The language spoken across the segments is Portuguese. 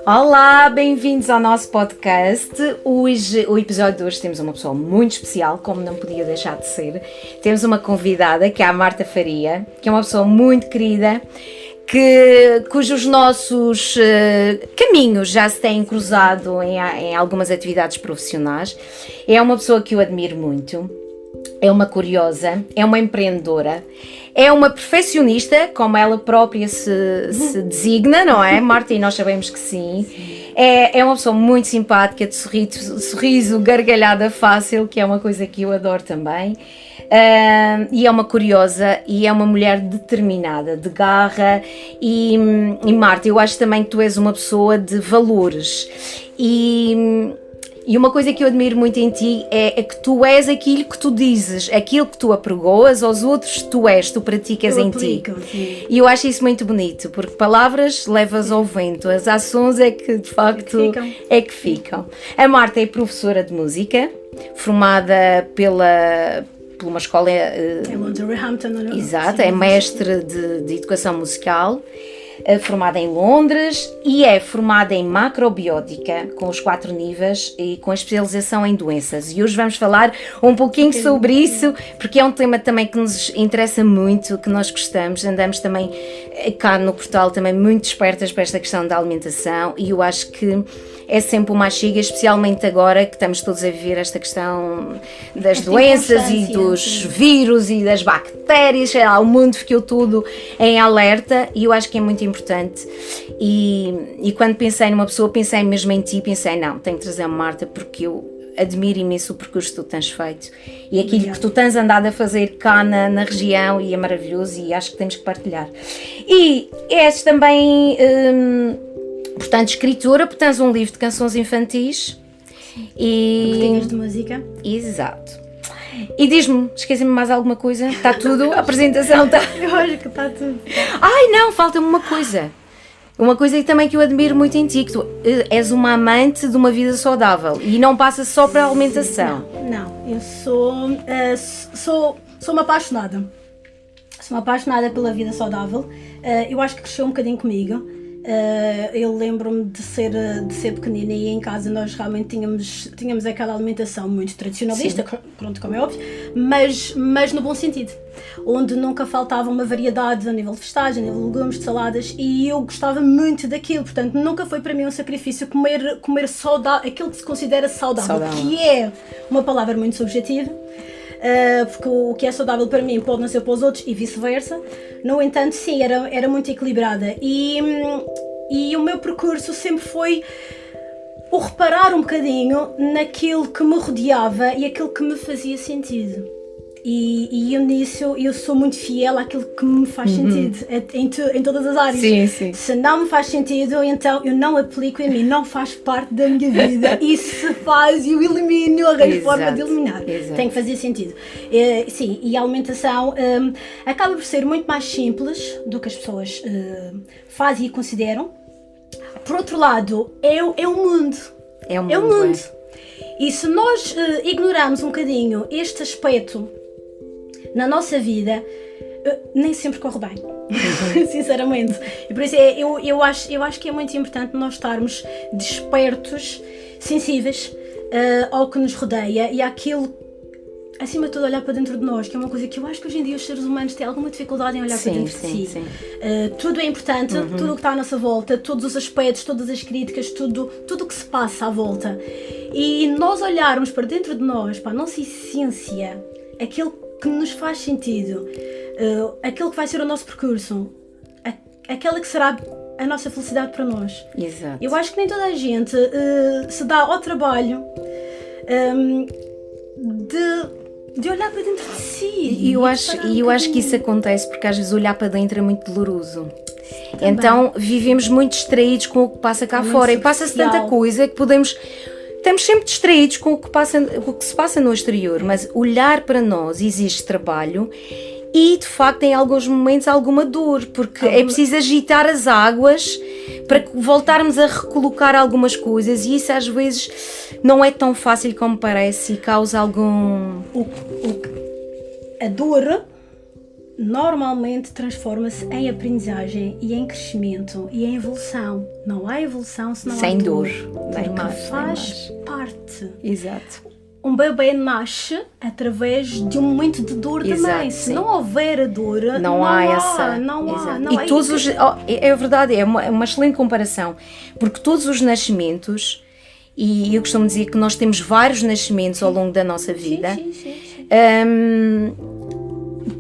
Olá, bem-vindos ao nosso podcast. Hoje, o episódio de hoje, temos uma pessoa muito especial, como não podia deixar de ser. Temos uma convidada, que é a Marta Faria, que é uma pessoa muito querida, cujos nossos caminhos já se têm cruzado em algumas atividades profissionais. É uma pessoa que eu admiro muito, é uma curiosa, é uma empreendedora, é uma perfeccionista, como ela própria se designa, não é, Marta? E nós sabemos que sim. É uma pessoa muito simpática, de sorriso, gargalhada fácil, que é uma coisa que eu adoro também. E é uma curiosa e é uma mulher determinada, de garra. E Marta, eu acho também que tu és uma pessoa de valores. E uma coisa que eu admiro muito em ti é que tu és aquilo que tu dizes, aquilo que tu apregoas aos outros, tu praticas em ti. Sim. E eu acho isso muito bonito, porque palavras levas ao vento, as ações é que de facto é que ficam. A Marta é professora de música, formada por uma escola... Em Wolverhampton, não é? Exato, é mestre de educação musical. Formada em Londres e é formada em macrobiótica com os 4 níveis e com especialização em doenças. E hoje vamos falar um pouquinho sobre isso, porque é um tema também que nos interessa muito, que nós gostamos. Andamos também cá no portal também muito despertas para esta questão da alimentação e eu acho que é sempre uma achiga, especialmente agora que estamos todos a viver esta questão das doenças e dos vírus e das bactérias, o mundo ficou tudo em alerta e eu acho que é muito importante e quando pensei numa pessoa, pensei mesmo em ti, pensei não, tenho que trazer a Marta porque eu admiro imenso o percurso que tu tens feito e aquilo que tu tens andado a fazer cá na região e é maravilhoso e acho que temos que partilhar. E és também... portanto, escritora, porque tens um livro de canções infantis e... Gotinhas de música. Exato. E diz-me, esqueci-me mais alguma coisa? Está tudo? A apresentação está... Eu acho que está tudo. Ai não, falta-me uma coisa. Uma coisa também que eu admiro muito em ti, que tu és uma amante de uma vida saudável e não passa só para a alimentação. Não, eu sou uma apaixonada. Sou uma apaixonada pela vida saudável. Eu acho que cresceu um bocadinho comigo. Eu lembro-me de ser pequenina e em casa nós realmente tínhamos aquela alimentação muito tradicionalista, pronto, como é óbvio, mas no bom sentido, onde nunca faltava uma variedade a nível de vegetais, a nível de legumes, de saladas e eu gostava muito daquilo, portanto nunca foi para mim um sacrifício comer saudável, aquilo que se considera saudável, que é uma palavra muito subjetiva. Porque o que é saudável para mim pode não ser para os outros e vice-versa. No entanto, sim, era muito equilibrada e o meu percurso sempre foi o reparar um bocadinho naquilo que me rodeava e aquilo que me fazia sentido. E eu nisso eu sou muito fiel àquilo que me faz sentido em todas as áreas. Sim, sim. Se não me faz sentido, então eu não aplico em mim, não faz parte da minha vida. E se faz, eu elimino, arranjo forma de eliminar. Exato. Tem que fazer sentido. Sim, e a alimentação acaba por ser muito mais simples do que as pessoas fazem e consideram. Por outro lado, é o mundo. É o mundo. E se nós ignorarmos um bocadinho este aspecto na nossa vida, nem sempre corre bem, sinceramente. E por isso eu acho que é muito importante nós estarmos despertos, sensíveis ao que nos rodeia e àquilo, acima de tudo, olhar para dentro de nós, que é uma coisa que eu acho que hoje em dia os seres humanos têm alguma dificuldade em olhar para dentro de si. Tudo é importante, tudo o que está à nossa volta, todos os aspectos, todas as críticas, tudo o que se passa à volta. E nós olharmos para dentro de nós, para a nossa essência, aquilo que nos faz sentido, aquilo que vai ser o nosso percurso, aquela que será a nossa felicidade para nós. Exato. Eu acho que nem toda a gente se dá ao trabalho de olhar para dentro de si. E eu acho que isso acontece porque às vezes olhar para dentro é muito doloroso. Também. Então vivemos muito distraídos com o que passa cá fora e passa-se tanta coisa que estamos sempre distraídos com o que se passa no exterior, mas olhar para nós exige trabalho e de facto em alguns momentos alguma dor, porque é preciso agitar as águas para voltarmos a recolocar algumas coisas e isso às vezes não é tão fácil como parece e causa algum... A dor normalmente transforma-se em aprendizagem e em crescimento e em evolução. Não há evolução se não Sem há dor. nem Porque mais, nem faz mais. parte. Exato. Um bebê nasce através de um momento de dor da Exato, mãe. Se sim. não houver a dor, Não há essa. Não há. Exato. Não há. E todos os. É verdade, é uma excelente comparação. Porque todos os nascimentos, e eu costumo dizer que nós temos vários nascimentos ao longo da nossa vida. Sim.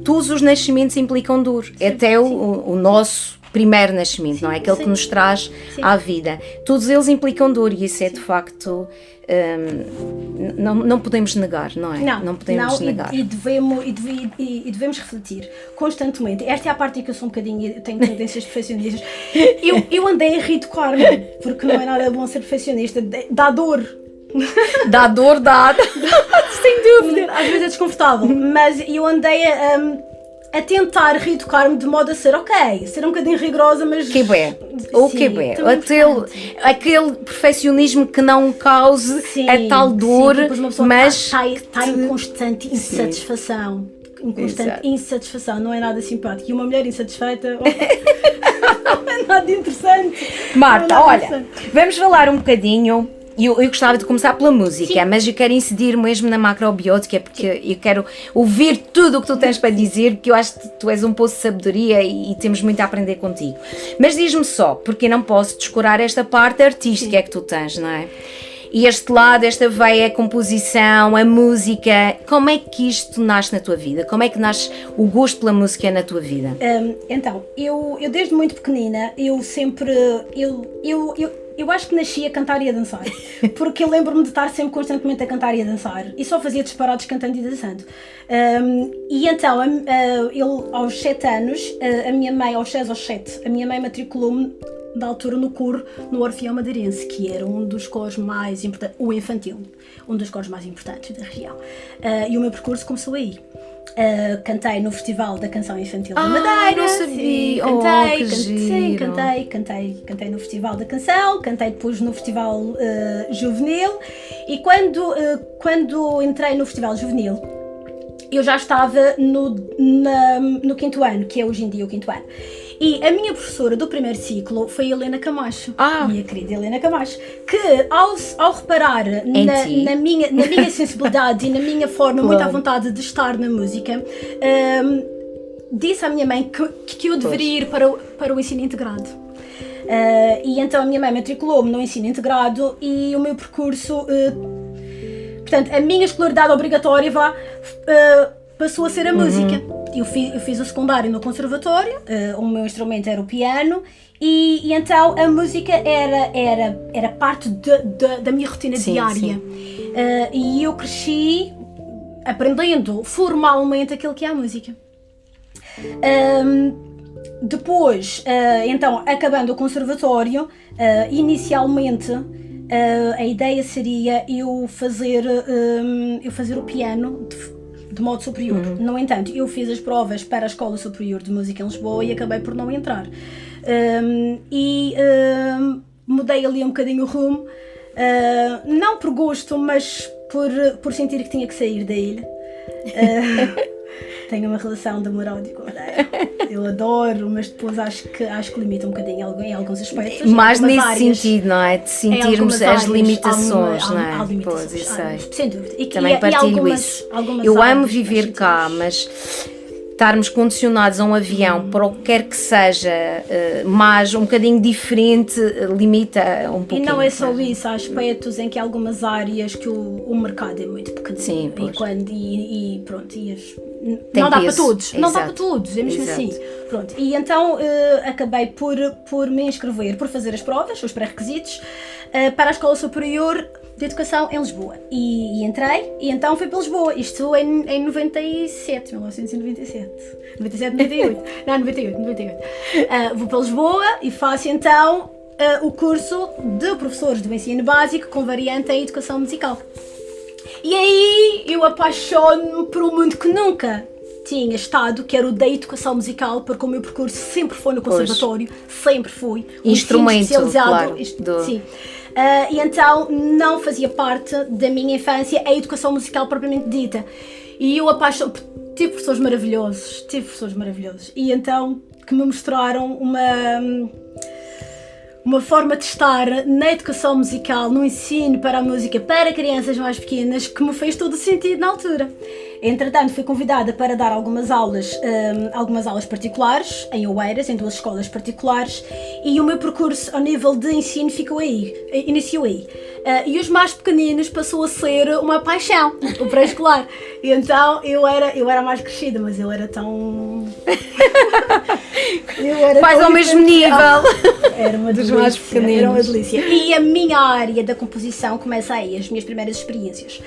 Todos os nascimentos implicam dor, até o nosso primeiro nascimento, não é? Aquele que nos traz à vida. Todos eles implicam dor e isso é de facto, não podemos negar, não é? Não podemos negar. E devemos refletir constantemente. Esta é a parte em que eu sou um bocadinho, eu tenho tendências perfeccionistas. Eu andei a rir-me, porque não é nada bom ser perfeccionista, dá dor. Dá dor, sem dúvida. Às vezes é desconfortável, mas eu andei a tentar reeducar-me de modo a ser ser um bocadinho rigorosa, mas... Aquele perfeccionismo que não cause a tal dor, mas... Está em constante insatisfação. Insatisfação, não é nada simpático. E uma mulher insatisfeita não é nada interessante. Marta, olha, vamos falar um bocadinho... Eu gostava de começar pela música, mas eu quero incidir mesmo na macrobiótica, porque eu quero ouvir tudo o que tu tens para dizer, porque eu acho que tu és um poço de sabedoria e temos muito a aprender contigo. Mas diz-me só, porque eu não posso descurar esta parte artística que tu tens, não é? E este lado, esta veia, a composição, a música, como é que isto nasce na tua vida? Como é que nasce o gosto pela música na tua vida? Então, eu desde muito pequenina, eu sempre... Eu acho que nasci a cantar e a dançar, porque eu lembro-me de estar sempre constantemente a cantar e a dançar, e só fazia disparados cantando e dançando. E então, aos 7 anos, a minha mãe, aos 6 ou 7, a minha mãe matriculou-me da altura no coro, no Orfeão Madeirense, que era um dos coros mais importantes, o infantil, um dos coros mais importantes da região. E o meu percurso começou aí. Cantei no Festival da Canção Infantil da Madeira. Não sabia. Cantei no Festival da Canção, cantei depois no Festival Juvenil, e quando entrei no Festival Juvenil, eu já estava no 5º ano, que é hoje em dia o 5º ano. E a minha professora do primeiro ciclo foi a Helena Camacho, minha querida Helena Camacho, que ao reparar na minha sensibilidade e na minha forma, muito à vontade de estar na música, disse à minha mãe que eu deveria ir para o ensino integrado. E então a minha mãe matriculou-me no ensino integrado e o meu percurso, portanto, a minha escolaridade obrigatória passou a ser a música. Eu fiz o secundário no conservatório, o meu instrumento era o piano, e então a música era parte da minha rotina diária. E eu cresci aprendendo formalmente aquilo que é a música. Depois, então, acabando o conservatório, inicialmente a ideia seria eu fazer o piano de modo superior. No entanto, eu fiz as provas para a Escola Superior de Música em Lisboa e acabei por não entrar. Mudei ali um bocadinho o rumo, não por gosto, mas por sentir que tinha que sair da ilha. Tenho uma relação de amor-ódio com a Madeira. Eu adoro, mas depois acho que limita um bocadinho em alguns aspectos. Mais nesse sentido, não é? De sentirmos as limitações, não é? Pois, eu sei. Sem dúvida. E também partilho isso. Eu amo viver cá, mas estarmos condicionados a um avião, para o que quer que seja, mas um bocadinho diferente, limita um pouquinho. E não é só isso, há aspectos em que há algumas áreas que o mercado é muito pequenino. Sim, pois. Não dá para todos, não dá para todos, é mesmo assim. Pronto. E então acabei por me inscrever, por fazer as provas, os pré-requisitos, para a Escola Superior de Educação em Lisboa. E entrei, e então fui para Lisboa, isto em 1997. 98. Não, 98. Vou para Lisboa e faço então o curso de professores do ensino básico com variante em Educação Musical. E aí eu apaixono-me por um mundo que nunca tinha estado, que era o da educação musical, porque o meu percurso sempre foi no conservatório, sempre fui. Instrumento, claro. Sim. E então não fazia parte da minha infância a educação musical propriamente dita. E eu apaixono tive professores maravilhosos, e então que me mostraram uma forma de estar na educação musical, no ensino para a música para crianças mais pequenas, que me fez todo o sentido na altura. Entretanto, fui convidada para dar algumas aulas particulares em Oeiras, em 2 escolas particulares, e o meu percurso ao nível de ensino iniciou aí. E os mais pequeninos passou a ser uma paixão, o pré-escolar. E então eu era mais crescida, mas eu era tão... Quase ao mesmo nível. Era uma dos mais pequeninos. Era uma delícia. E a minha área da composição começa aí, as minhas primeiras experiências.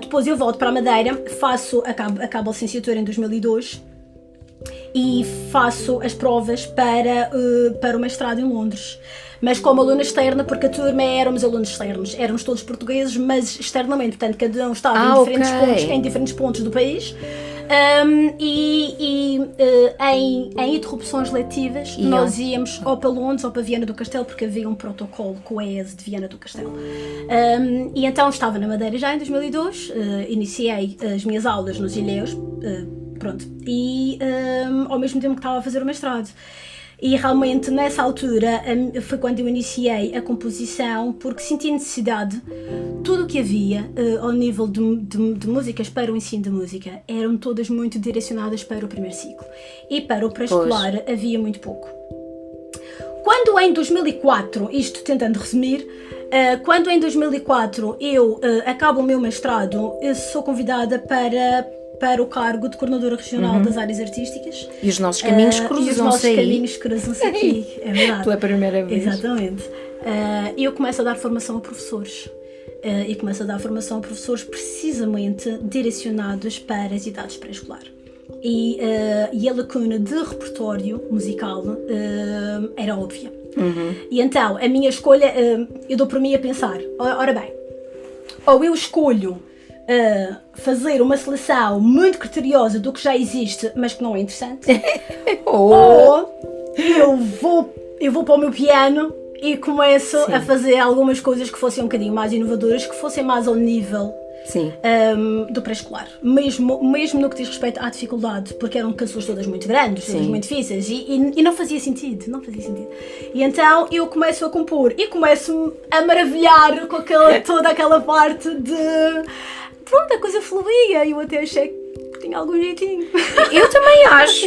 Depois eu volto para a Madeira, acabo a licenciatura em 2002 e faço as provas para o mestrado em Londres. Mas como aluna externa, porque a turma éramos alunos externos, éramos todos portugueses, mas externamente, portanto cada um estava em diferentes pontos do país. Em interrupções letivas nós íamos ou para Londres ou para Viana do Castelo, porque havia um protocolo com a ESE de Viana do Castelo. E então estava na Madeira já em 2002, iniciei as minhas aulas nos Ilhéus, e ao mesmo tempo que estava a fazer o mestrado. E realmente nessa altura foi quando eu iniciei a composição, porque senti necessidade. Tudo o que havia ao nível de músicas para o ensino de música eram todas muito direcionadas para o primeiro ciclo, e para o pré-escolar havia muito pouco. Quando em 2004, isto tentando resumir, quando em 2004 eu acabo o meu mestrado, eu sou convidada para o cargo de coordenadora regional das áreas artísticas. E os nossos caminhos cruzam-se aqui, é verdade. Pela primeira vez. Exatamente. E eu começo a dar formação a professores. Precisamente direcionados para as idades pré-escolar. E a lacuna de repertório musical era óbvia. E então, a minha escolha, eu dou por mim a pensar, ora bem, ou eu escolho fazer uma seleção muito criteriosa do que já existe, mas que não é interessante, ou eu vou para o meu piano e começo a fazer algumas coisas que fossem um bocadinho mais inovadoras, que fossem mais ao nível do pré-escolar, mesmo no que diz respeito à dificuldade, porque eram canções todas muito grandes, todas muito difíceis, e não fazia sentido. E então eu começo a compor e começo a maravilhar com toda aquela parte de... Pronto, a coisa fluía, e eu até achei que tinha algum jeitinho. Eu também acho,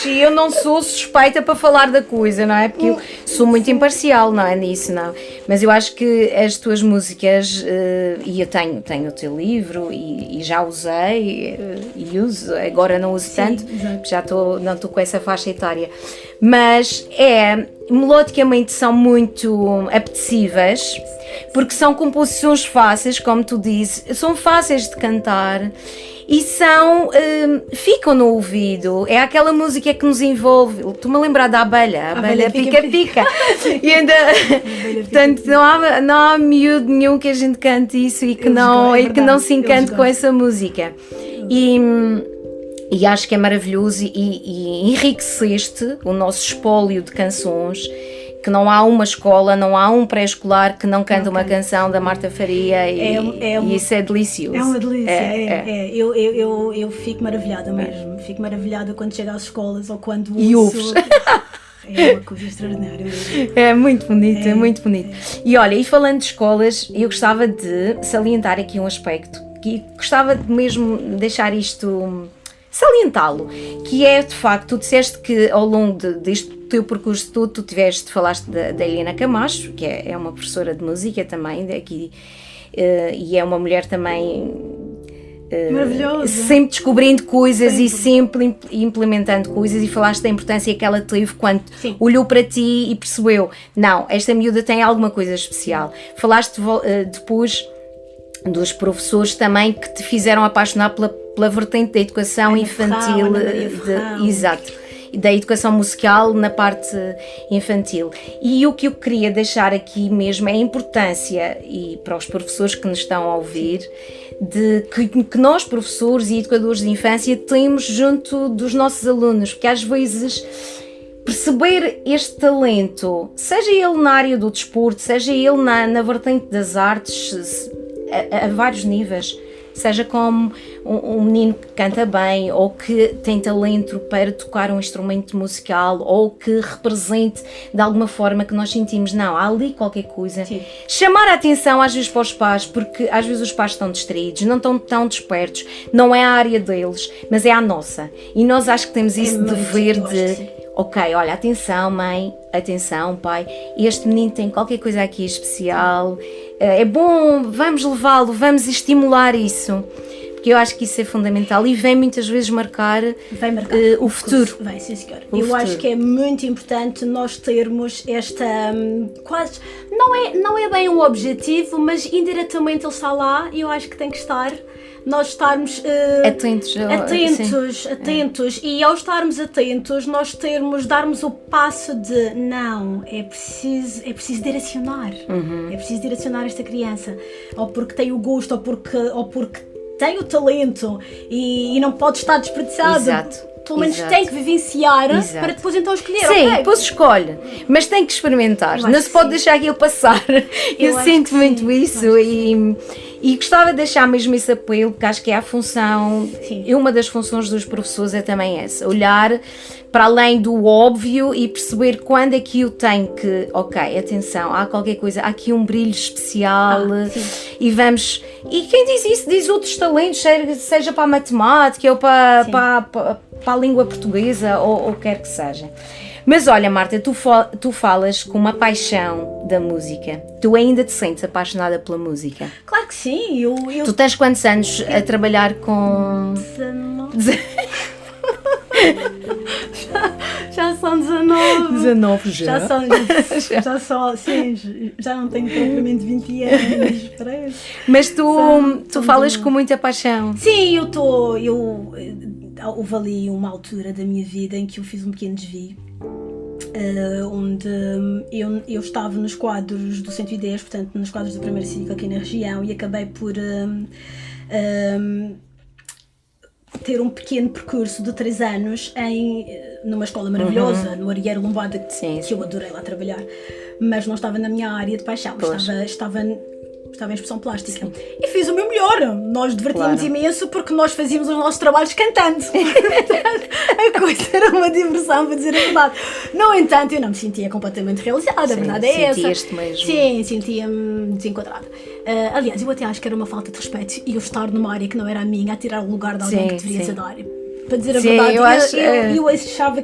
e eu não sou suspeita para falar da coisa, não é? Porque eu sou muito imparcial, não é nisso, não. Mas eu acho que as tuas músicas, e eu tenho o teu livro, e já usei, e uso, agora não uso tanto, já não estou com essa faixa etária. Mas melodicamente são muito apetecíveis, porque são composições fáceis, como tu dizes, são fáceis de cantar e ficam no ouvido. É aquela música que nos envolve. Estou-me a lembrar da abelha pica-pica. E ainda, portanto, não há miúdo nenhum que a gente cante isso e que não se encante com essa música. E acho que é maravilhoso, e enriqueceste o nosso espólio de canções, que não há uma escola, não há um pré-escolar que não canta uma canção da Marta Faria, e isso é delicioso. É uma delícia, eu fico maravilhada mesmo, fico maravilhada quando chego às escolas ou quando ouço. É uma coisa extraordinária mesmo. É muito bonito, é muito bonito. E olha, e falando de escolas, eu gostava de salientar aqui um aspecto, que gostava de mesmo deixar isto... salientá-lo, que é de facto, tu disseste que ao longo deste teu percurso todo, falaste da Helena Camacho, que é uma professora de música também daqui, e é uma mulher também maravilhosa, sempre descobrindo coisas e sempre implementando coisas, e falaste da importância que ela teve quando olhou para ti e percebeu, não, esta miúda tem alguma coisa especial. Falaste depois dos professores também que te fizeram apaixonar pela vertente da educação infantil, exato, da educação musical na parte infantil. E o que eu queria deixar aqui mesmo é a importância, e para os professores que nos estão a ouvir, de que nós, professores e educadores de infância, temos junto dos nossos alunos, porque às vezes perceber este talento, seja ele na área do desporto, seja ele na vertente das artes, a vários níveis, seja como um menino que canta bem, ou que tem talento para tocar um instrumento musical, ou que represente de alguma forma que nós sentimos, não, há ali qualquer coisa. Sim. Chamar a atenção às vezes para os pais, porque às vezes os pais estão distraídos, não estão tão despertos, não é a área deles, mas é a nossa. E nós acho que temos esse dever de... Ok, olha, atenção mãe, atenção pai, este menino tem qualquer coisa aqui especial, é bom, vamos levá-lo, vamos estimular isso, porque eu acho que isso é fundamental e vem muitas vezes marcar o futuro. Vai, sim senhor. Eu acho que é muito importante nós termos esta, quase, não é bem um objetivo, mas indiretamente ele está lá e eu acho que tem que estar. Nós estarmos atentos e ao estarmos atentos nós darmos o passo de não, é preciso direcionar, é preciso direcionar esta criança, ou porque tem o gosto, ou porque tem o talento e não pode estar desperdiçado. Exato. Pelo menos tem que vivenciar para depois então escolher. Sim, depois escolhe, mas tem que experimentar, não se pode deixar aquilo passar. Eu sinto muito isso e gostava de deixar mesmo esse apelo, porque acho que é a função, e uma das funções dos professores é também essa, olhar para além do óbvio e perceber quando aquilo tem que, ok, atenção, há qualquer coisa, há aqui um brilho especial e vamos, e quem diz isso diz outros talentos, seja para a matemática ou para a língua portuguesa ou quer que seja. Mas olha Marta, tu falas com uma paixão da música, tu ainda te sentes apaixonada pela música? Claro que sim, eu... Tu tens quantos anos a trabalhar com... 19. Já são 19. 19 já? Já não tenho propriamente 20 anos, parece. Mas tu falas com muita paixão. Sim, houve ali uma altura da minha vida em que eu fiz um pequeno desvio, onde eu estava nos quadros do 110, portanto nos quadros do primeiro ciclo aqui na região, e acabei por ter um pequeno percurso de 3 anos numa escola maravilhosa, no Arieiro Lombada, que eu adorei lá trabalhar, mas não estava na minha área de paixão, estava em expressão plástica. Sim. E fiz o meu melhor. Nós divertimos imenso porque nós fazíamos os nossos trabalhos cantando. A coisa era uma diversão, para dizer a verdade. No entanto, eu não me sentia completamente realizada, a verdade é essa. Sentias-te mesmo? Sim, sentia-me desenquadrada. Aliás, eu até acho que era uma falta de respeito e eu estar numa área que não era a minha, a tirar o lugar de alguém que deveria ser da área. Para dizer a verdade, eu achava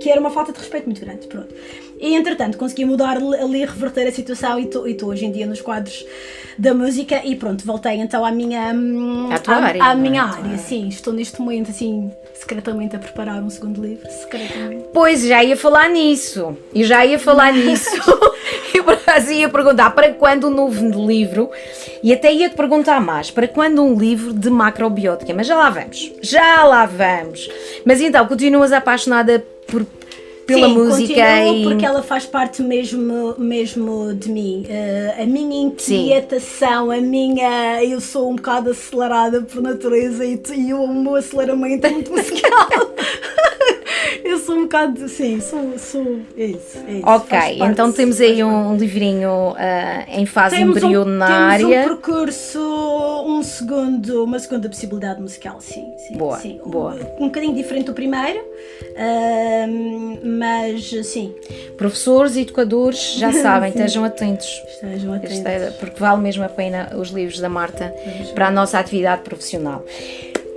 que era uma falta de respeito muito grande. Pronto. E entretanto consegui mudar ali, reverter a situação e estou hoje em dia nos quadros da música e pronto, voltei então à minha área. Sim, estou neste momento assim secretamente a preparar um segundo livro, secretamente. Pois, já ia falar nisso. Eu por acaso ia perguntar para quando um novo livro, e até ia te perguntar mais, para quando um livro de macrobiótica, mas já lá vamos. Mas então, continuas apaixonada pela música? Sim, porque ela faz parte mesmo de mim. A minha inquietação, eu sou um bocado acelerada por natureza e o meu aceleramento é muito musical. Eu sou um bocado, é isso. Ok, então temos aí um livrinho em fase embrionária. Temos um percurso, uma segunda possibilidade musical, sim. Boa. Um bocadinho diferente do primeiro, mas sim. Professores e educadores já sabem, estejam atentos. Porque vale mesmo a pena os livros da Marta para a nossa atividade profissional.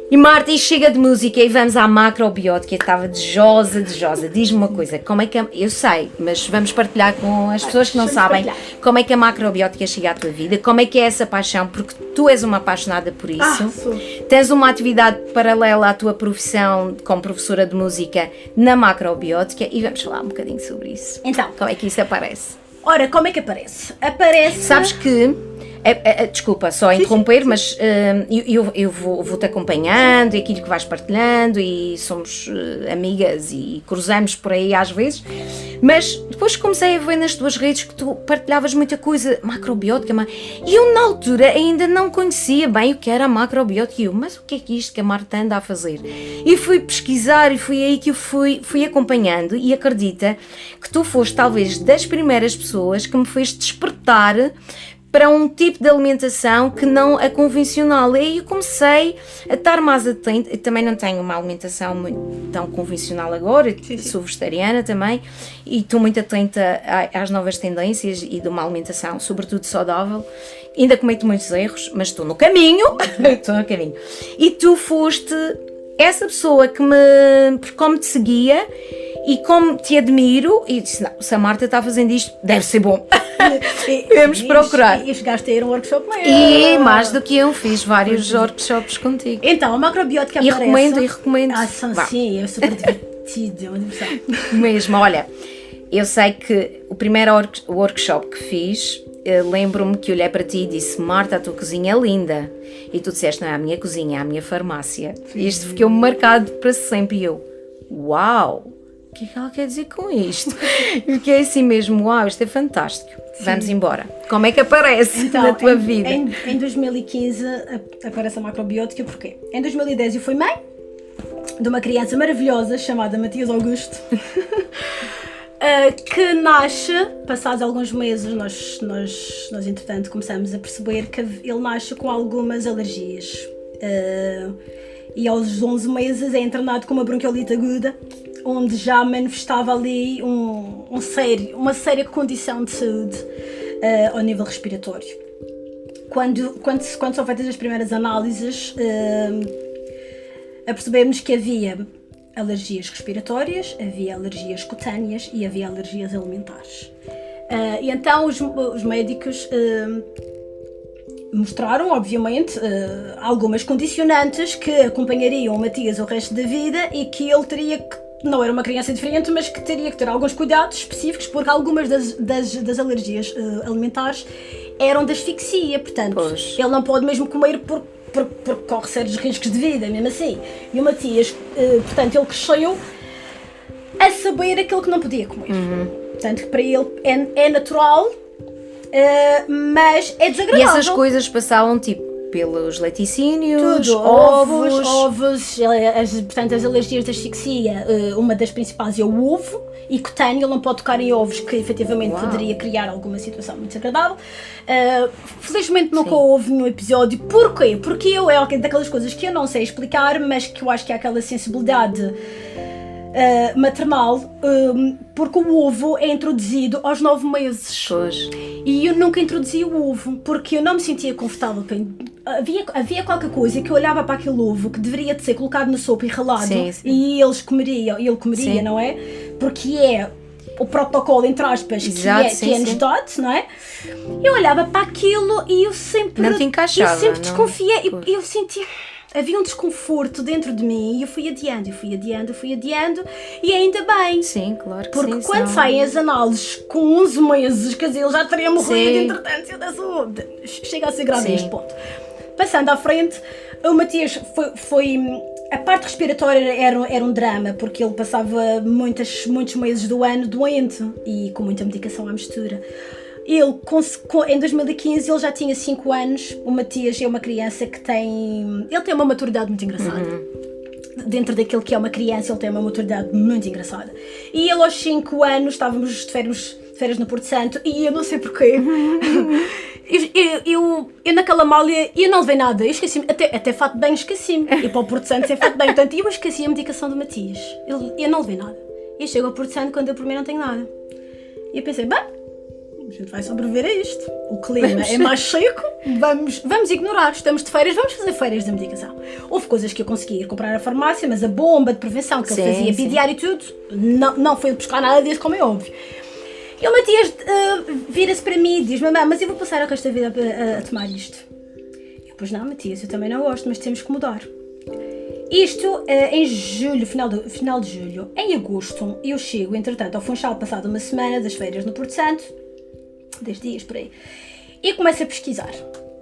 E Marta, e chega de música e vamos à macrobiótica. Eu estava desejosa. Diz-me uma coisa, como é que eu sei, mas vamos partilhar com as pessoas que não sabem como é que a macrobiótica chega à tua vida, como é que é essa paixão, porque tu és uma apaixonada por isso. Tens uma atividade paralela à tua profissão como professora de música na macrobiótica e vamos falar um bocadinho sobre isso. Então, como é que isso aparece? Ora, como é que aparece? Sabes que... desculpa, só interromper, mas eu vou-te acompanhando e aquilo que vais partilhando e somos amigas e cruzamos por aí às vezes, mas depois comecei a ver nas tuas redes que tu partilhavas muita coisa, macrobiótica, e eu na altura ainda não conhecia bem o que era a macrobiótica e eu, mas o que é isto que a Marta anda a fazer? E fui pesquisar e foi aí que eu fui acompanhando e acredita que tu foste talvez das primeiras pessoas que me fez despertar para um tipo de alimentação que não a convencional. E aí eu comecei a estar mais atenta. Eu também não tenho uma alimentação muito, tão convencional agora, sou vegetariana também, e estou muito atenta às novas tendências e de uma alimentação, sobretudo saudável. Ainda cometo muitos erros, mas estou no caminho. Estou no caminho. E tu foste essa pessoa que como te seguia e como te admiro, e disse, não, se a Marta está fazendo isto, deve ser bom. Devemos procurar. E chegaste a ir a um workshop mesmo. E mais do que eu, fiz vários workshops contigo. Então, a macrobiótica E aparece... recomendo. Sim, é super divertido, é uma diversão. Mesmo, olha, eu sei que o primeiro workshop que fiz, lembro-me que olhei para ti e disse, Marta, a tua cozinha é linda. E tu disseste, não é a minha cozinha, é a minha farmácia. E isto ficou-me marcado para sempre. E eu, uau, o que é que ela quer dizer com isto? E fiquei assim mesmo, uau, isto é fantástico. Sim. Vamos embora. Como é que aparece então, na tua vida? Em 2015 aparece a macrobiótica, porquê? Em 2010 eu fui mãe de uma criança maravilhosa chamada Matias Augusto. Que nasce, passados alguns meses, nós entretanto começamos a perceber que ele nasce com algumas alergias. E aos 11 meses é internado com uma bronquiolite aguda, onde já manifestava ali uma séria condição de saúde ao nível respiratório. Quando são feitas as primeiras análises, apercebemos que havia alergias respiratórias, havia alergias cutâneas e havia alergias alimentares. E então os médicos mostraram, obviamente, algumas condicionantes que acompanhariam o Matias o resto da vida e que ele teria que, não era uma criança diferente, mas que teria que ter alguns cuidados específicos, porque algumas das alergias alimentares eram de asfixia, portanto, ele não pode mesmo comer porque corre sérios riscos de vida, mesmo assim. E o Matias, portanto, ele cresceu a saber aquilo que não podia comer. Portanto, que para ele é natural, mas é desagradável. E essas coisas passavam tipo pelos laticínios, tudo, ovos. Portanto, as alergias de asfixia, uma das principais é o ovo, e cutâneo, ele não pode tocar em ovos, que efetivamente poderia criar alguma situação muito desagradável. Felizmente nunca houve nenhum episódio. Porquê? Porque é daquelas coisas que eu não sei explicar, mas que eu acho que há aquela sensibilidade maternal, porque o ovo é introduzido aos 9 meses. Pois. E eu nunca introduzi o ovo, porque eu não me sentia confortável. Havia qualquer coisa que eu olhava para aquele ovo que deveria de ser colocado na sopa e ralado, e ele comeria, não é? Porque é o protocolo, entre aspas, que é nos dado, não é? Eu olhava para aquilo e eu sempre... Não te encaixava, eu sempre desconfiei, e eu sentia... Havia um desconforto dentro de mim e eu fui adiando e ainda bem. Sim, claro que porque quando saem as análises com 11 meses, quer dizer, ele já teria morrido, entretanto, chega a ser grave a este ponto. Passando à frente, o Matias foi a parte respiratória era um drama, porque ele passava muitos meses do ano doente e com muita medicação à mistura. Ele, em 2015, ele já tinha 5 anos. O Matias é uma criança que tem uma maturidade muito engraçada. Dentro daquilo que é uma criança, ele tem uma maturidade muito engraçada. E ele, aos 5 anos, estávamos de férias no Porto Santo, e eu não sei porquê. Eu naquela malha, eu não levei nada. Eu esqueci-me, até fato de banho esqueci-me. E para o Porto Santo sem fato de banho. Portanto, eu esqueci a medicação do Matias. Eu não levei nada. E eu chego ao Porto Santo quando eu, por mim, não tenho nada. E eu pensei, a gente vai sobreviver a isto. O clima é mais seco, vamos ignorar. Estamos de férias, vamos fazer férias da medicação. Houve coisas que eu consegui ir comprar à farmácia, mas a bomba de prevenção que ele fazia, pidiar e tudo, não foi buscar nada disso, como é óbvio. E o Matias vira-se para mim e diz: mamãe, mas eu vou passar o resto da vida a tomar isto. Eu, pois não, Matias, eu também não gosto, mas temos que mudar. Isto em julho, final de julho. Em agosto, eu chego, entretanto, ao Funchal, passado uma semana das férias no Porto Santo, 10 dias por aí, e começo a pesquisar.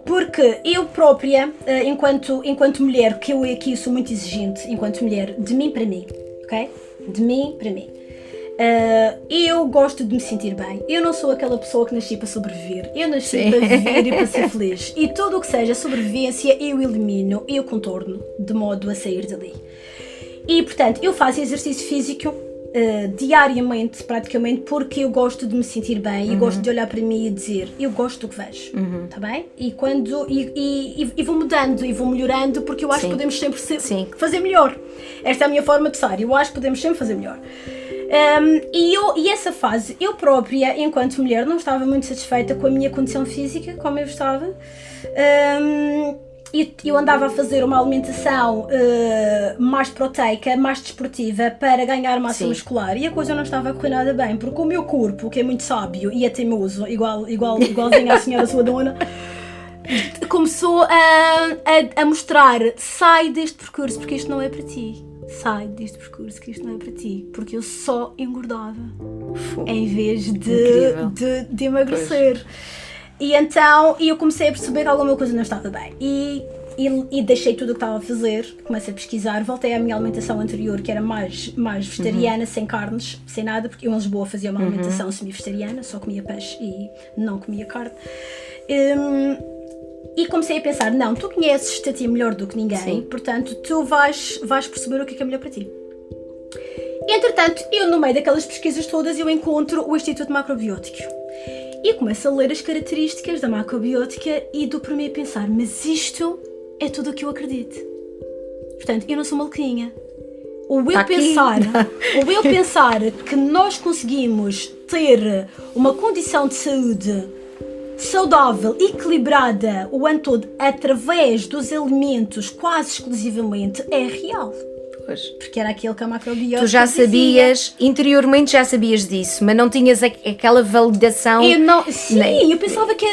Porque eu própria, enquanto mulher, que eu aqui sou muito exigente, enquanto mulher, de mim para mim, ok? De mim para mim. Eu gosto de me sentir bem. Eu não sou aquela pessoa que nasci para sobreviver. Eu nasci para viver e para ser feliz. E tudo o que seja sobrevivência, eu elimino, eu contorno, de modo a sair dali. E, portanto, eu faço exercício físico diariamente, praticamente, porque eu gosto de me sentir bem, eu gosto de olhar para mim e dizer, eu gosto do que vejo, tá bem? E vou mudando e vou melhorando, porque eu acho que podemos sempre fazer melhor. Esta é a minha forma de estar, eu acho que podemos sempre fazer melhor. E essa fase, eu própria, enquanto mulher, não estava muito satisfeita com a minha condição física, como eu estava. Eu andava a fazer uma alimentação mais proteica, mais desportiva, para ganhar massa muscular, e a coisa não estava a correr nada bem, porque o meu corpo, que é muito sábio e é teimoso, igualzinho à senhora sua dona, começou a mostrar: sai deste percurso, porque isto não é para ti. Sai deste percurso, que isto não é para ti, porque eu só engordava em vez de emagrecer. E então eu comecei a perceber que alguma coisa não estava bem e deixei tudo o que estava a fazer, comecei a pesquisar, voltei à minha alimentação anterior, que era mais vegetariana, sem carnes, sem nada, porque eu em Lisboa fazia uma alimentação semi-vegetariana, só comia peixe e não comia carne. E comecei a pensar, não, tu conheces-te a ti melhor do que ninguém, portanto tu vais perceber o que é melhor para ti. Entretanto, eu no meio daquelas pesquisas todas, eu encontro o Instituto Macrobiótico. E começo a ler as características da macrobiótica e dou para mim a pensar, mas isto é tudo o que eu acredito. Portanto, eu não sou maluquinha. Ou eu pensar que nós conseguimos ter uma condição de saúde saudável, equilibrada o ano todo através dos alimentos quase exclusivamente é real. Pois. Porque era aquilo que a macrobiótica Tu já sabias, interiormente já sabias disso, mas não tinhas aquela validação. Eu pensava que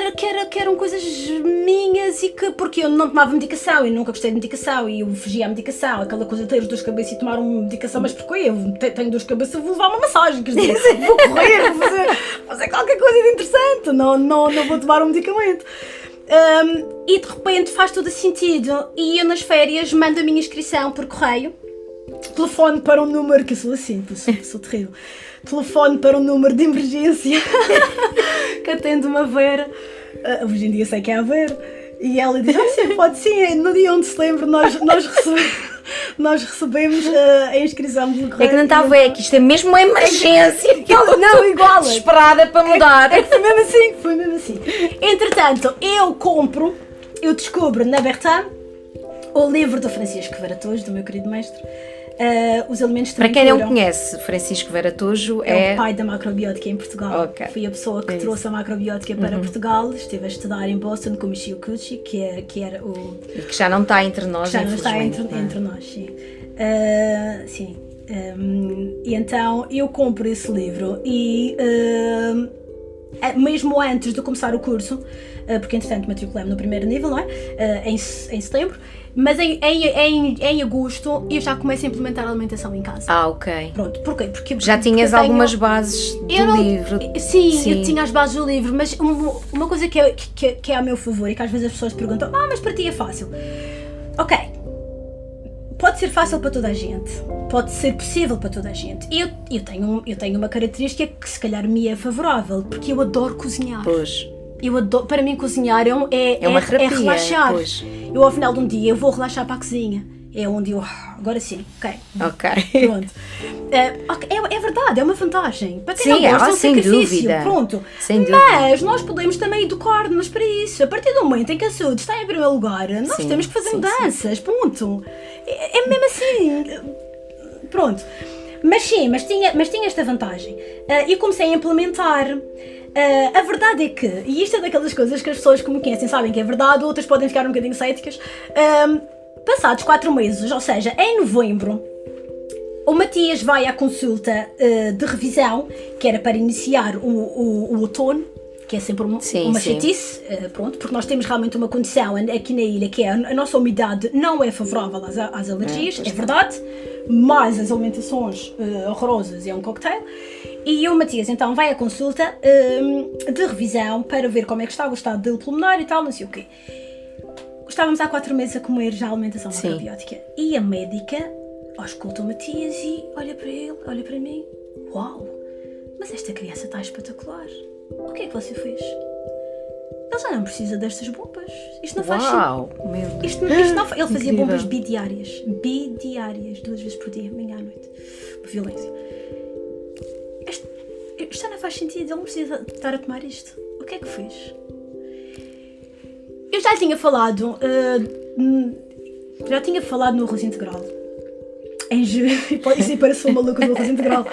eram coisas minhas, porque eu não tomava medicação, eu nunca gostei de medicação e eu fugia à medicação, aquela coisa de ter dor de cabeça e tomar uma medicação, mas porque eu tenho dor de cabeça, vou levar uma massagem, quer dizer, vou correr, vou fazer qualquer coisa de interessante, não vou tomar um medicamento. E de repente faz todo sentido, e eu nas férias mando a minha inscrição por correio, telefone para um número, que eu sou assim, sou terrível, telefone para um número de emergência que atende-me a Vera, hoje em dia sei que é a Vera, e ela diz, sim, pode sim, no dia 1 de setembro nós recebemos a inscrição do correio. É que não estava, é que isto é mesmo uma emergência. Não, igual. Desesperada para mudar. É que foi mesmo assim. Entretanto, eu descubro na Bertin o livro do Francisco Varatojo, do meu querido mestre, Os Alimentos Para quem não conhece, Francisco Varatojo é o pai da macrobiótica em Portugal. Okay. Foi a pessoa que trouxe a macrobiótica para Portugal. Esteve a estudar em Boston com Michio Kuchi, que era o... E que já não está entre nós, já não está entre nós, sim. Sim. E então eu compro esse livro e mesmo antes de começar o curso, porque entretanto matriculei-me no primeiro nível, não é? Em setembro, mas em agosto eu já começo a implementar a alimentação em casa. Ok. Pronto, porquê? Porque já tinhas algumas bases do livro. Sim, eu tinha as bases do livro, mas uma coisa que é a meu favor e que às vezes as pessoas perguntam, mas para ti é fácil. Ok. Pode ser fácil para toda a gente, pode ser possível para toda a gente. E eu tenho uma característica que se calhar me é favorável, porque eu adoro cozinhar. Pois. Para mim cozinhar é uma terapia, relaxar. Pois. Eu ao final de um dia eu vou relaxar para a cozinha. É onde eu, agora sim, ok. Pronto. É verdade, é uma vantagem. Para quem não gosta, é um sacrifício. Dúvida. Pronto. Sem dúvida. Mas nós podemos também educar-nos para isso. A partir do momento em que a saúde está em primeiro lugar, nós temos que fazer mudanças. Ponto. É mesmo assim. Pronto. Mas tinha esta vantagem. Eu comecei a implementar. A verdade é que, e isto é daquelas coisas que as pessoas que me conhecem sabem que é verdade, outras podem ficar um bocadinho céticas. Passados 4 meses, ou seja, em novembro, o Matias vai à consulta de revisão, que era para iniciar o outono, que é sempre uma chatice, pronto, porque nós temos realmente uma condição aqui na ilha, que é a nossa umidade não é favorável às alergias, é verdade, mas as alimentações horrorosas é um cocktail. E o Matias então vai à consulta de revisão para ver como é que está o estado dele pulmonar e tal, não sei o quê. Estávamos há 4 meses a comer já a alimentação macrobiótica. E a médica escuta o Matias e olha para ele, olha para mim. Uau, mas esta criança está espetacular. O que é que você fez? Ele já não precisa destas bombas. Isto não faz sentido. Isto não faz. Ele fazia bombas bidiárias. 2 vezes por dia, manhã à noite. Violência. faz sentido, ele não precisa estar a tomar isto. O que é que fez? Eu já tinha falado no arroz integral. Em julho, isso parece uma maluca do arroz integral.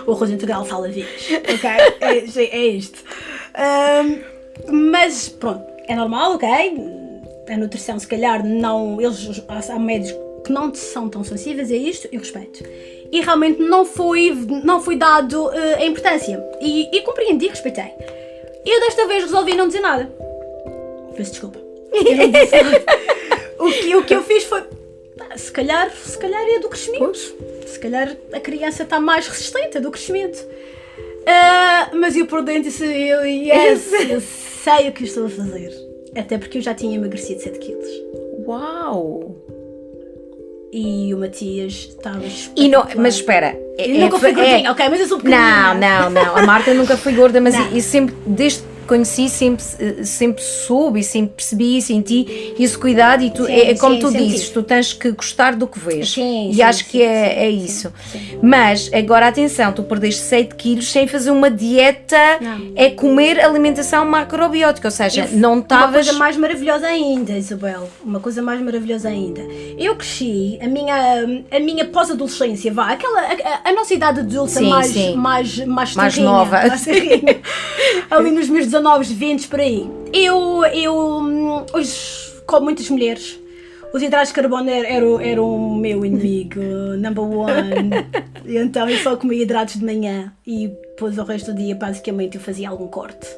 O arroz integral salva vidas, ok? É isto. Mas pronto, é normal, ok? A nutrição, se calhar, não. Há médicos que não são tão sensíveis a isto, eu respeito. E realmente não foi dado a importância. E compreendi, respeitei. Eu desta vez resolvi não dizer nada. Peço desculpa. Eu não disse nada. O que eu fiz foi. Se calhar é do crescimento. Pois. Se calhar a criança está mais resistente do crescimento. Mas eu por dentro disse, eu sei o que estou a fazer. Até porque eu já tinha emagrecido 7 quilos. Uau! E o Matias estava mas espera. Eu nunca fui gordinha, ok? Mas eu sou pequenina. Não. A Marta nunca foi gorda, mas eu sempre, desde que conheci, sempre soube e sempre percebi e senti esse cuidado e tu, como tu dizes, tu tens que gostar do que vês. Acho que é isso. Sim. Mas, agora atenção, tu perdeste 7 quilos sem fazer uma dieta, é comer alimentação macrobiótica, ou seja, não estavas... Uma coisa mais maravilhosa ainda, Isabel, uma coisa mais maravilhosa ainda. Eu cresci, a minha pós-adolescência, a nossa idade adulta mais nova. Ali nos meus 19, 20, por aí. Eu hoje, como muitas mulheres, os hidratos de carbono eram o meu inimigo, number one. E então eu só comia hidratos de manhã e depois o resto do dia basicamente eu fazia algum corte.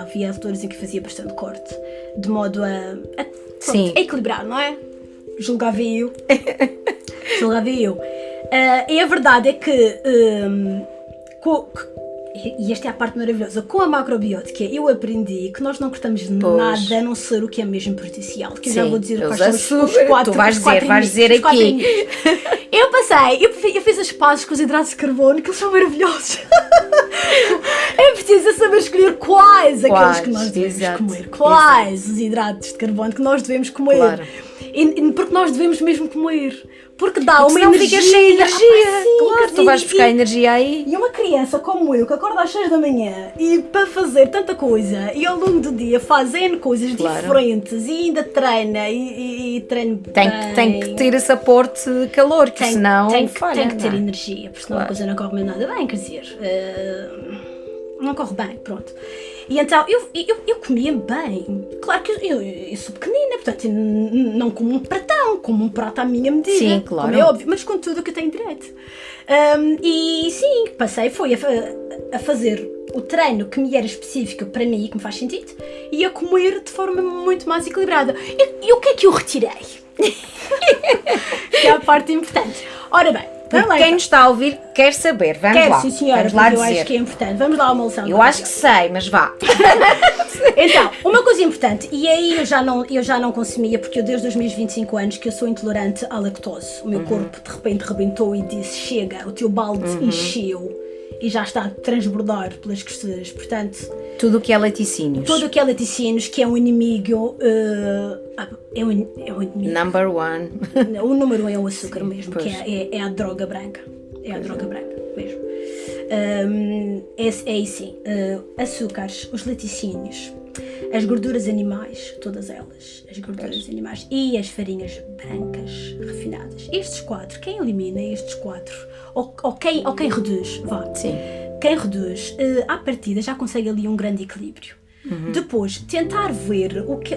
Havia alturas em que fazia bastante corte, de modo a equilibrar, não é? Julgava eu. E a verdade é que e esta é a parte maravilhosa, com a macrobiótica eu aprendi que nós não cortamos nada a não ser o que é mesmo prejudicial, que eu já vou dizer quais são os 4. Tu vais dizer aqui. Eu fiz as pazes com os hidratos de carbono, que eles são maravilhosos. É preciso saber escolher quais aqueles que nós devemos comer, quais os hidratos de carbono que nós devemos comer. Claro. Porque nós devemos mesmo comer. Porque dá uma energia. Ficas sem energia. Claro, tu vais buscar energia aí. E uma criança como eu, que acorda às 6 da manhã e para fazer tanta coisa e ao longo do dia fazendo coisas diferentes e ainda treina e treina tem que ter esse aporte calórico, senão falha. Tem que ter energia, porque senão a coisa não corre nada bem, quer dizer, não corre bem, pronto. E então eu comia bem. Claro que eu sou pequenina, portanto não como um pratão, como um prato à minha medida. Sim, claro. Como é óbvio, mas com tudo o que eu tenho direito. E sim, passei a fazer o treino que me era específico para mim e que me faz sentido e a comer de forma muito mais equilibrada. E o que é que eu retirei? Que é a parte importante. Ora bem, quem nos está a ouvir quer saber, vamos lá. Sim, senhora, vamos lá eu dizer. acho que é importante. Vamos lá a uma lição. Eu acho que sei, mas vá. Então, uma coisa importante, e aí eu já não consumia, porque eu desde os meus 25 anos que eu sou intolerante à lactose. O meu corpo de repente rebentou e disse, chega, o teu balde encheu e já está a transbordar pelas costuras, portanto... Tudo o que é laticínios. Tudo o que é laticínios, que é um inimigo... é um inimigo. Number one. O número 1 é o açúcar mesmo, pois. Que é a droga branca. É a droga branca mesmo. Sim. Açúcares, os laticínios, as gorduras animais, todas elas, as gorduras animais e as farinhas brancas refinadas. Estes 4, quem elimina estes 4? Ou quem reduz, vá. Sim. Quem reduz, à partida já consegue ali um grande equilíbrio. Depois, tentar ver o que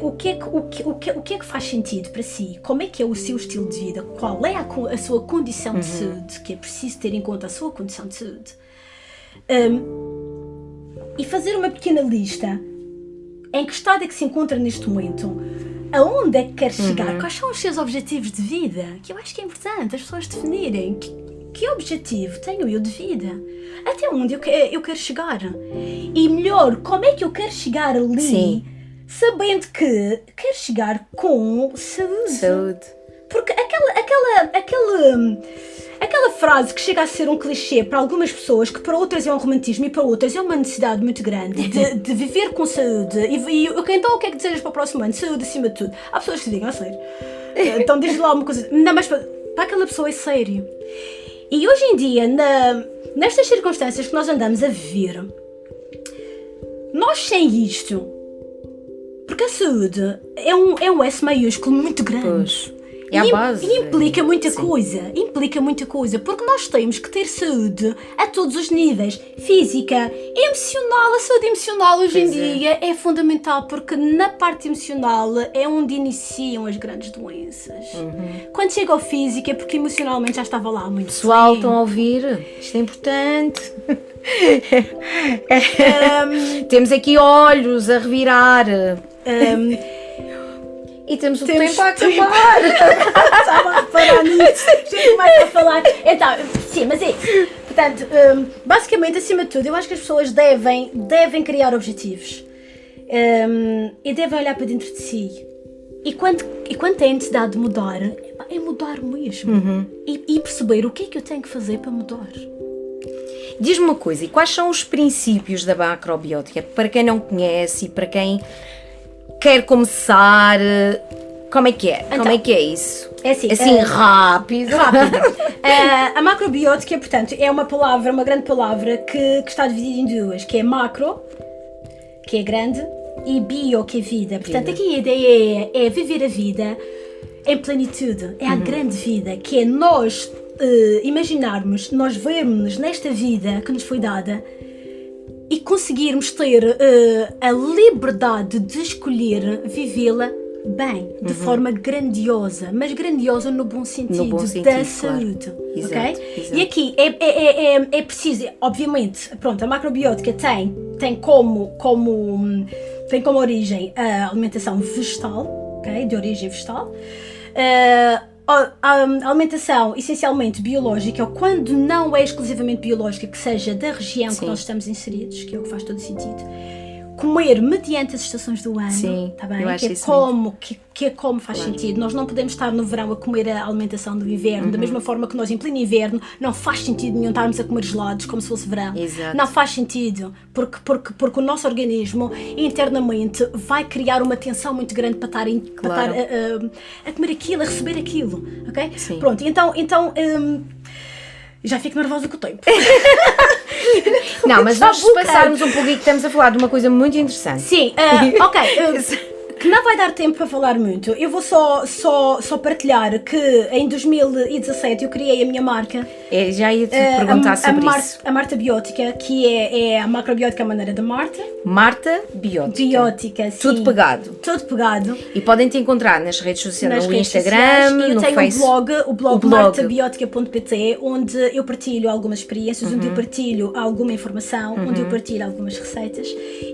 é que faz sentido para si, como é que é o seu estilo de vida, qual é a sua condição de saúde, que é preciso ter em conta a sua condição de saúde. E fazer uma pequena lista em que estado é que se encontra neste momento, aonde é que quer chegar, quais são os seus objetivos de vida, que eu acho que é importante as pessoas definirem que objetivo tenho eu de vida, até onde eu quero chegar e melhor, como é que eu quero chegar ali. Sim. Sabendo que quero chegar com saúde. Porque aquela frase que chega a ser um clichê para algumas pessoas, que para outras é um romantismo e para outras é uma necessidade muito grande de viver com saúde. Então o que é que desejas para o próximo ano? Saúde acima de tudo. Há pessoas que digam, sério. Então diz lá uma coisa. Não, mas para aquela pessoa é sério. E hoje em dia, nestas circunstâncias que nós andamos a viver, nós sem isto, porque a saúde é um S maiúsculo muito grande. Pois. É a base. E implica muita Sim. coisa, porque nós temos que ter saúde a todos os níveis, física, emocional. A saúde emocional hoje em dia é fundamental, porque na parte emocional é onde iniciam as grandes doenças. Quando chega ao físico é porque emocionalmente já estava lá há muito Pessoal, tempo. estão a ouvir? Isto é importante. Temos aqui olhos a revirar. E temos o tempo a acabar. Estava a reparar nisso. Já começa a falar. Então, sim, mas é isso. Portanto, basicamente, acima de tudo, eu acho que as pessoas devem criar objetivos. E devem olhar para dentro de si. E quando tem a necessidade de mudar, é mudar mesmo. E perceber o que é que eu tenho que fazer para mudar. Diz-me uma coisa, e quais são os princípios da macrobiótica? Para quem não conhece e para quem quer começar, como é que é? Então, como é que é isso? É assim, rápido. A macrobiótica, portanto, é uma grande palavra que está dividida em duas, que é macro, que é grande, e bio, que é vida. Portanto, aqui a ideia é viver a vida em plenitude, é a grande vida, que é nós imaginarmos, nós vermos nesta vida que nos foi dada e conseguirmos ter a liberdade de escolher vivê-la bem, de forma grandiosa, mas grandiosa no bom sentido, da saúde. Claro. Exato, Okay? exato. E aqui é preciso, obviamente, pronto, a macrobiótica tem como origem a alimentação vegetal, okay? De origem vegetal. A alimentação essencialmente biológica, ou quando não é exclusivamente biológica, que seja da região que nós estamos inseridos, que é o que faz todo sentido. Comer mediante as estações do ano, Sim, tá bem? eu acho Que é isso como faz sentido. Nós não podemos estar no verão a comer a alimentação do inverno, da mesma forma que nós em pleno inverno não faz sentido nenhum estarmos a comer gelados como se fosse verão. Exato. Não faz sentido, porque o nosso organismo internamente vai criar uma tensão muito grande para estar a comer aquilo, a receber aquilo, ok? Sim. Pronto, então já fico nervosa com o tempo. Não, mas nós se passarmos um pouquinho, estamos a falar de uma coisa muito interessante. Sim, ok. Que não vai dar tempo para falar muito. Eu vou só partilhar que em 2017 eu criei a minha marca. Já ia te perguntar sobre isso. A Marta Biótica, que é a macrobiótica à maneira da Marta. Marta Biótica. Biótica, sim. Tudo pegado. Tudo pegado. E podem te encontrar nas redes sociais, no redes Instagram, sociais. E eu no tenho Facebook. o blog martabiotica.pt, onde eu partilho algumas experiências, onde eu partilho alguma informação, onde eu partilho algumas receitas,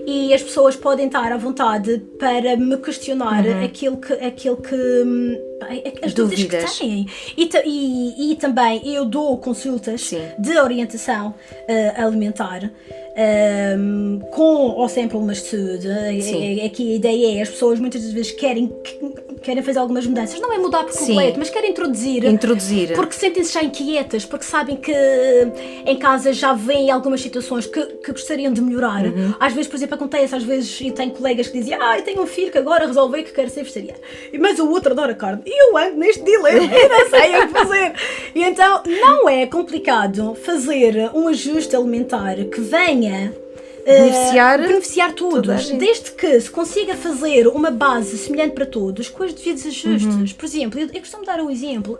e as pessoas podem estar à vontade para me questionar aquilo que as dúvidas que têm. E também eu dou consultas de orientação alimentar. Com ou sem problemas de saúde. Aqui a ideia é, as pessoas muitas das vezes querem fazer algumas mudanças, não é mudar por completo, mas querem introduzir, porque sentem-se já inquietas, porque sabem que em casa já vêm algumas situações que gostariam de melhorar. Às vezes, por exemplo, acontece, às vezes eu tenho colegas que dizem, eu tenho um filho que agora resolveu que quer ser vegetariano, mas o outro adora carne, e eu ando neste dilema, eu não sei o que fazer. E então não é complicado fazer um ajuste alimentar que venha beneficiar todos, desde que se consiga fazer uma base semelhante para todos, com os devidos ajustes. Por exemplo, eu costumo dar um exemplo,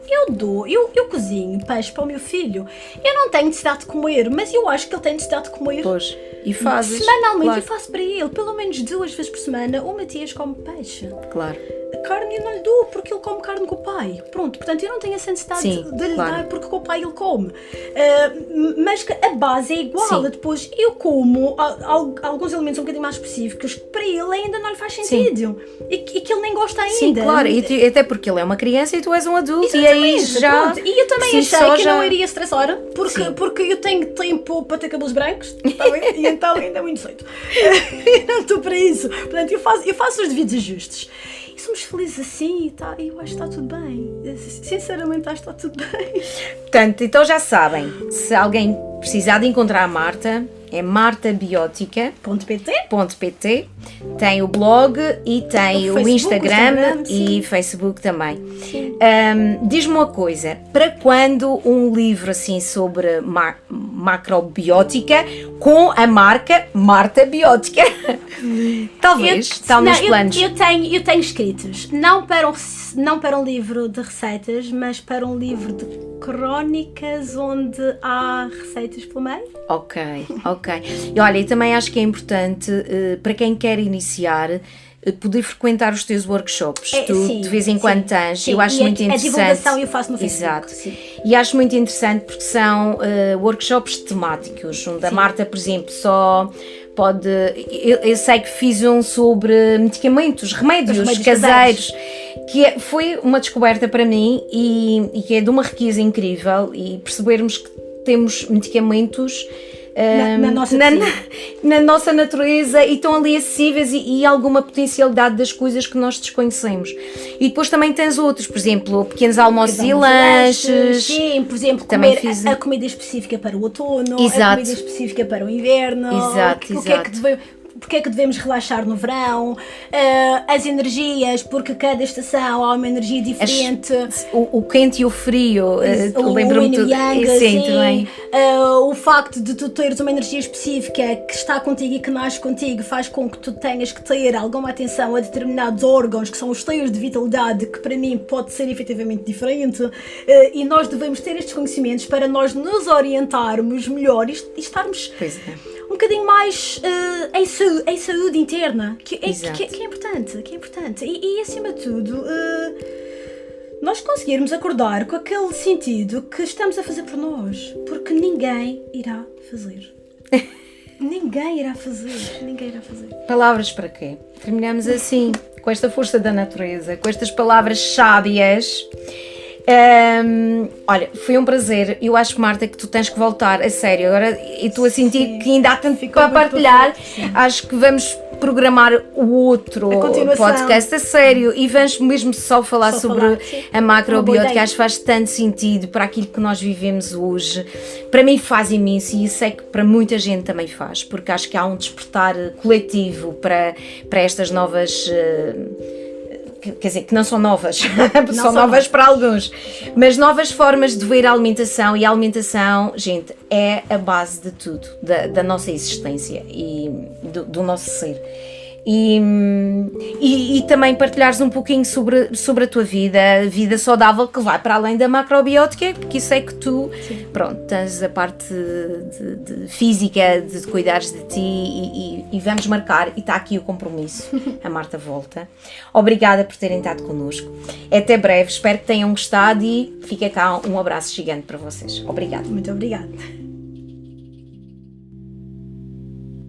eu cozinho peixe para o meu filho, eu não tenho necessidade de comer, mas eu acho que ele tem necessidade de comer. Pois. E fazes. Semanalmente eu faço para ele, pelo menos 2 vezes por semana, o Matias come peixe. Claro. A carne eu não lhe dou porque ele come carne com o pai. Pronto, portanto eu não tenho essa necessidade de lhe dar porque com o pai ele come. Mas que a base é igual. Depois eu como alguns alimentos um bocadinho mais específicos que para ele ainda não lhe faz sentido. E que ele nem gosta ainda. Sim, claro. E até porque ele é uma criança e tu és um adulto. Exatamente. E aí já... Pronto. E eu também achei que não iria estressar porque eu tenho tempo para ter cabelos brancos, tá bem? E então ainda é muito cedo. Não estou para isso. Portanto, eu faço os devidos ajustes. E somos felizes assim e eu acho que está tudo bem. Sinceramente, acho que está tudo bem. Portanto, então já sabem, se alguém precisar de encontrar a Marta, é martabiótica.pt. Tem o blog e tem o Instagram e Facebook também. Diz-me uma coisa, para quando um livro assim sobre macrobiótica com a marca Marta Biótica? Talvez, está nos planos. Eu tenho escritos, não para um livro de receitas, mas para um livro de crónicas onde há receitas pelo meio. Ok. E olha, e também acho que é importante para quem quer iniciar poder frequentar os teus workshops. Tu de vez em quando tens, eu acho muito interessante. A divulgação eu faço no Facebook. Exato. Sim. E acho muito interessante porque são workshops temáticos, onde a Marta, por exemplo, só pode... Eu sei que fiz um sobre medicamentos, remédios caseiros, que foi uma descoberta para mim e que é de uma riqueza incrível, e percebermos que temos medicamentos na nossa natureza e estão ali acessíveis e alguma potencialidade das coisas que nós desconhecemos. E depois também tens outros, por exemplo, pequenos almoços e lanches. Sim, por exemplo, também comer a comida específica para o outono, Exato. a comida específica para o inverno. Exato. Porque é que devemos relaxar no verão, as energias, porque cada estação há uma energia diferente. O quente e o frio, lembro-me tudo. Sim, também. O facto de tu teres uma energia específica que está contigo e que nasce contigo faz com que tu tenhas que ter alguma atenção a determinados órgãos que são os teios de vitalidade, que para mim pode ser efetivamente diferente, e nós devemos ter estes conhecimentos para nós nos orientarmos melhor e estarmos um bocadinho mais em saúde interna, que é importante, e acima de tudo nós conseguirmos acordar com aquele sentido que estamos a fazer por nós, porque ninguém irá fazer. Ninguém irá fazer. Palavras para quê? Terminamos assim, com esta força da natureza, com estas palavras sábias. Olha, foi um prazer. Eu acho, Marta, que tu tens que voltar a sério. Agora eu estou a sentir que ainda há tanto para partilhar. Acho que vamos programar o outro podcast a sério e vamos mesmo só falar sobre a macrobiótica. Acho que faz tanto sentido para aquilo que nós vivemos hoje. Para mim faz imenso, e eu sei que para muita gente também faz, porque acho que há um despertar coletivo para estas novas... quer dizer, que não são novas, são novas para alguns, mas novas formas de ver a alimentação, e a alimentação, gente, é a base de tudo, da nossa existência e do nosso ser. E também partilhares um pouquinho sobre a tua vida saudável, que vai para além da macrobiótica, porque isso é que tu, pronto, tens a parte de física, de cuidares de ti, e vamos marcar, e está aqui o compromisso, a Marta volta. Obrigada por terem estado connosco, até breve, espero que tenham gostado e fica cá um abraço gigante para vocês. Obrigada. Muito obrigada.